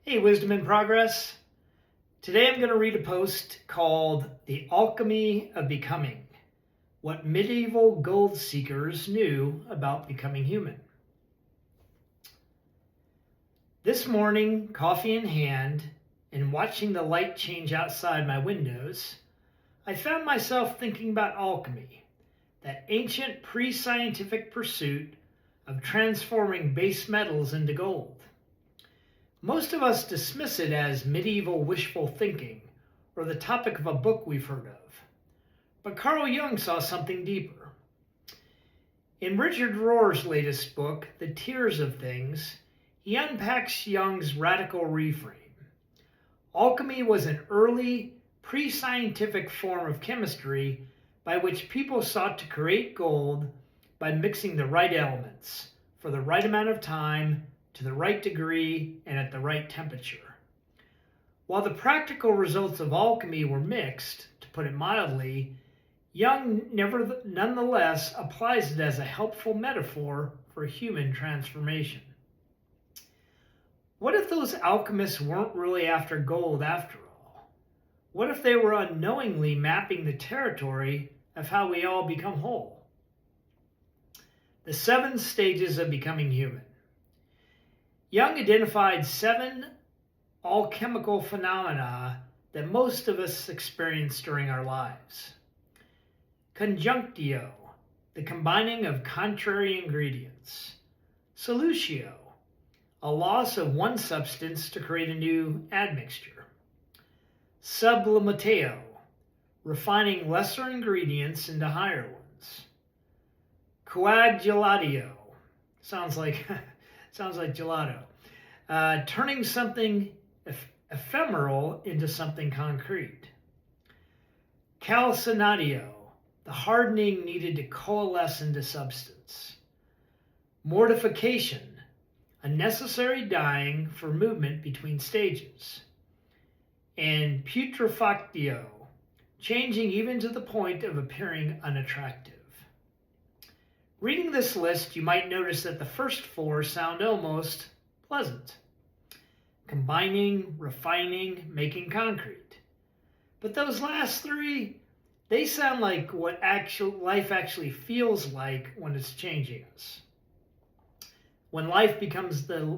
Hey, Wisdom in Progress. Today I'm going to read a post called The Alchemy of Becoming, What Medieval Gold Seekers Knew About Becoming Human. This morning, coffee in hand, and watching the light change outside my windows, I found myself thinking about alchemy, that ancient pre-scientific pursuit of transforming base metals into gold. Most of us dismiss it as medieval wishful thinking or the topic of a book we've heard of. But Carl Jung saw something deeper. In Richard Rohr's latest book, The Tears of Things, he unpacks Jung's radical reframe. Alchemy was an early, pre-scientific form of chemistry by which people sought to create gold by mixing the right elements for the right amount of time, to the right degree, and at the right temperature. While the practical results of alchemy were mixed, to put it mildly, Jung nonetheless applies it as a helpful metaphor for human transformation. What if those alchemists weren't really after gold after all? What if they were unknowingly mapping the territory of how we all become whole? The 7 stages of becoming human. Jung identified 7 alchemical phenomena that most of us experience during our lives. Conjunctio, the combining of contrary ingredients. Solutio, a loss of one substance to create a new admixture. Sublimatio, refining lesser ingredients into higher ones. Coagulatio, sounds like gelato. Turning something ephemeral into something concrete. Calcinatio, the hardening needed to coalesce into substance. Mortification, a necessary dying for movement between stages. And putrefactio, changing even to the point of appearing unattractive. Reading this list, you might notice that the first 4 sound almost pleasant. Combining, refining, making concrete. But those last 3, they sound like what life actually feels like when it's changing us. When life becomes the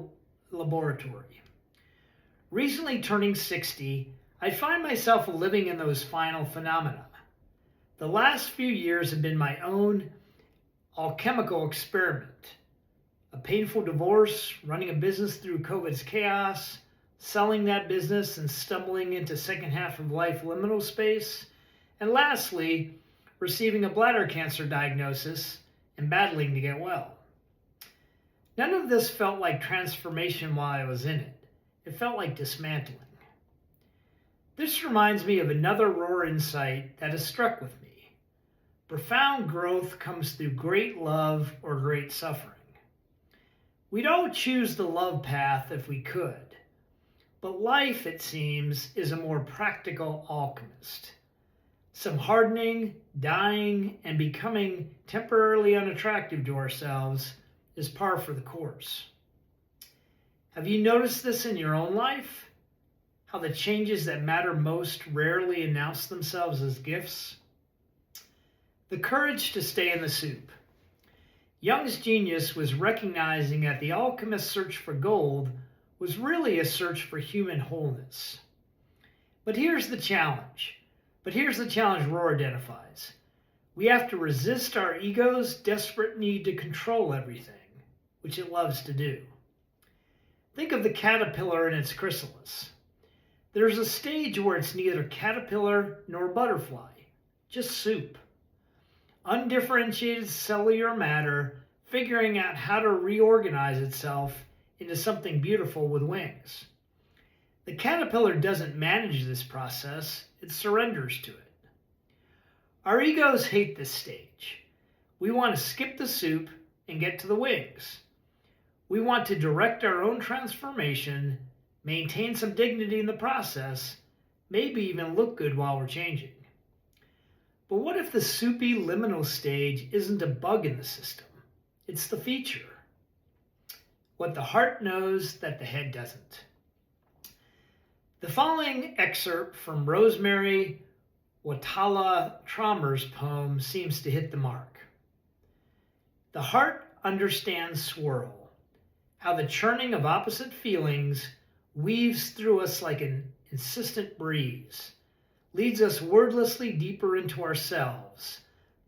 laboratory. Recently turning 60, I find myself living in those final phenomena. The last few years have been my own alchemical experiment. A painful divorce, running a business through COVID's chaos, selling that business and stumbling into second half of life liminal space, and lastly, receiving a bladder cancer diagnosis and battling to get well. None of this felt like transformation while I was in it. It felt like dismantling. This reminds me of another Rohr insight that has struck with me. Profound growth comes through great love or great suffering. We'd all choose the love path if we could, but life, it seems, is a more practical alchemist. Some hardening, dying, and becoming temporarily unattractive to ourselves is par for the course. Have you noticed this in your own life? How the changes that matter most rarely announce themselves as gifts? The courage to stay in the soup. Jung's genius was recognizing that the alchemist's search for gold was really a search for human wholeness. But here's the challenge Rohr identifies. We have to resist our ego's desperate need to control everything, which it loves to do. Think of the caterpillar in its chrysalis. There's a stage where it's neither caterpillar nor butterfly, just soup. Undifferentiated cellular matter figuring out how to reorganize itself into something beautiful with wings. The caterpillar doesn't manage this process, it surrenders to it. Our egos hate this stage. We want to skip the soup and get to the wings. We want to direct our own transformation, maintain some dignity in the process, maybe even look good while we're changing. But what if the soupy liminal stage isn't a bug in the system? It's the feature. What the heart knows that the head doesn't. The following excerpt from Rosemary Watala Traumer's poem seems to hit the mark. The heart understands swirl, how the churning of opposite feelings weaves through us like an insistent breeze, leads us wordlessly deeper into ourselves,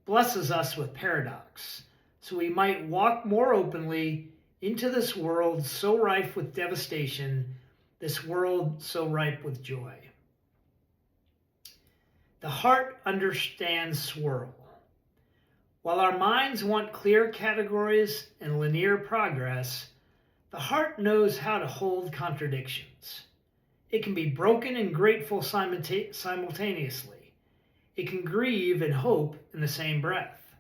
blesses us with paradox, so we might walk more openly into this world so rife with devastation, this world so ripe with joy. The heart understands swirl. While our minds want clear categories and linear progress, the heart knows how to hold contradictions. It can be broken and grateful simultaneously. It can grieve and hope in the same breath.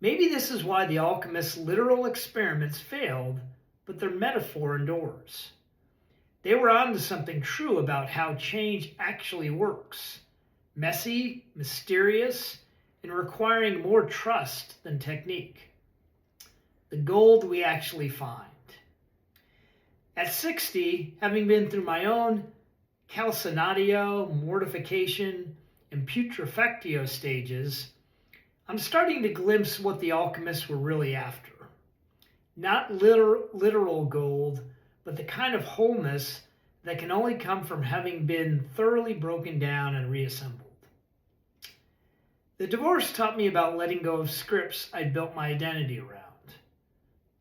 Maybe this is why the alchemists' literal experiments failed, but their metaphor endures. They were onto something true about how change actually works. Messy, mysterious, and requiring more trust than technique. The gold we actually find. At 60, having been through my own calcinatio, mortification, and putrefactio stages, I'm starting to glimpse what the alchemists were really after. Not literal gold, but the kind of wholeness that can only come from having been thoroughly broken down and reassembled. The divorce taught me about letting go of scripts I'd built my identity around.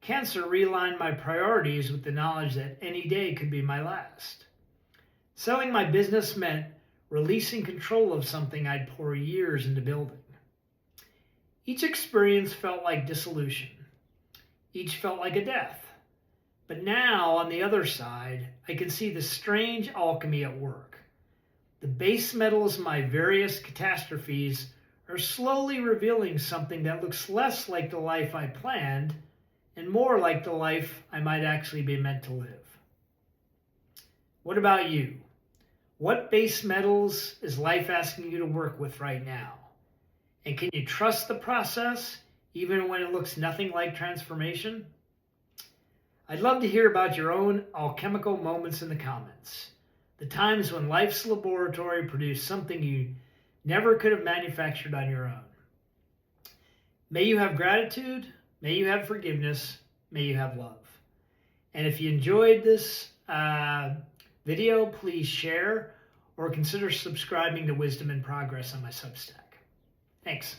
Cancer realigned my priorities with the knowledge that any day could be my last. Selling my business meant releasing control of something I'd poured years into building. Each experience felt like dissolution. Each felt like a death. But now, on the other side, I can see the strange alchemy at work. The base metals of my various catastrophes are slowly revealing something that looks less like the life I planned and more like the life I might actually be meant to live. What about you? What base metals is life asking you to work with right now? And can you trust the process even when it looks nothing like transformation? I'd love to hear about your own alchemical moments in the comments. The times when life's laboratory produced something you never could have manufactured on your own. May you have gratitude, may you have forgiveness, may you have love. And if you enjoyed this video, please share or consider subscribing to Wisdom in Progress on my Substack. Thanks.